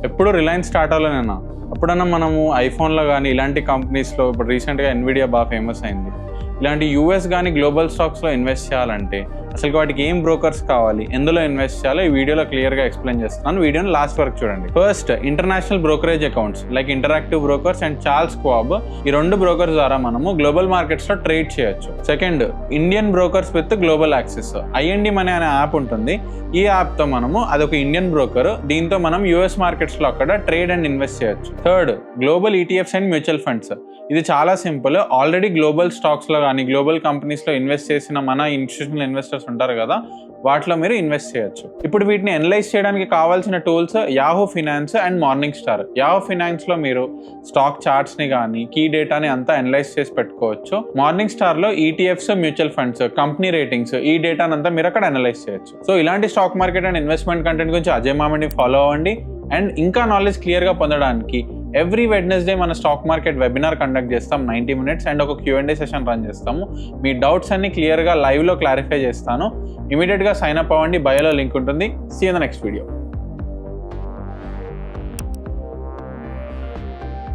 ఎప్పుడు రిలయన్స్ టాటాలోనేనా? ఎప్పుడన్నా మనము ఐఫోన్లో కానీ ఇలాంటి కంపెనీస్లో ఇప్పుడు రీసెంట్గా ఎన్విడియా బాగా ఫేమస్ అయింది. ఇలాంటి యూఎస్ కానీ గ్లోబల్ స్టాక్స్లో ఇన్వెస్ట్ చేయాలంటే అసలు వాటికి ఏం బ్రోకర్స్ కావాలి, ఎందులో ఇన్వెస్ట్ చేయాలో ఈ వీడియోలో క్లియర్గా ఎక్స్ప్లెయిన్ చేస్తున్నాను. వీడియోని లాస్ట్ వరకు చూడండి. First, international brokerage accounts like interactive brokers and Charles Schwab, ఈ 2 బ్రోకర్స్ ద్వారా మనము గ్లోబల్ మార్కెట్స్లో ట్రేడ్ చేయొచ్చు. Second, Indian brokers with global access, IND money అనే యాప్ ఉంటుంది. ఈ యాప్తో మనము అదొక ఇండియన్ బ్రోకర్, దీంతో మనం యూఎస్ మార్కెట్స్లో అక్కడ ట్రేడ్ అండ్ ఇన్వెస్ట్ చేయొచ్చు. Third, global ETFs and mutual funds. ఇది చాలా సింపుల్. ఆల్రెడీ గ్లోబల్ స్టాక్స్లో కానీ గ్లోబల్ కంపెనీస్లో ఇన్వెస్ట్ చేసిన మన ఇన్స్టిట్యూషనల్ ఇన్వెస్టర్స్ ఉంటారు కదా, వాటిలో మీరు ఇన్వెస్ట్ చేయొచ్చు. ఇప్పుడు వీటిని అనలైజ్ చేయడానికి కావాల్సిన tools Yahoo finance and Morningstar. Yahoo ఫినాన్స్లో మీరు స్టాక్ చార్ట్స్ని కానీ కీ డేటాని అంతా అనలైజ్ చేసి పెట్టుకోవచ్చు. మార్నింగ్ స్టార్లో ETFs, mutual funds, company ratings, ఈ డేటాని అంతా మీరు అక్కడ అనలైజ్ చేయొచ్చు. సో ఇలాంటి stock market and investment content గురించి అజయ్ మామిడిని ఫాలో అవ్వండి. అండ్ ఇంకా నాలెడ్జ్ క్లియర్గా పొందడానికి ఎవ్రీ వెడ్నెస్డే మన స్టాక్ మార్కెట్ వెబినార్ కండక్ట్ చేస్తాం 90 minutes అండ్ ఒక Q&A సెషన్ రన్ చేస్తాము. మీ డౌట్స్ అన్ని క్లియర్గా లైవ్లో క్లారిఫై చేస్తాను. ఇమీడియట్గా సైన్ అప్ అవ్వండి. బయోలో లింక్ ఉంటుంది. See you in the next video.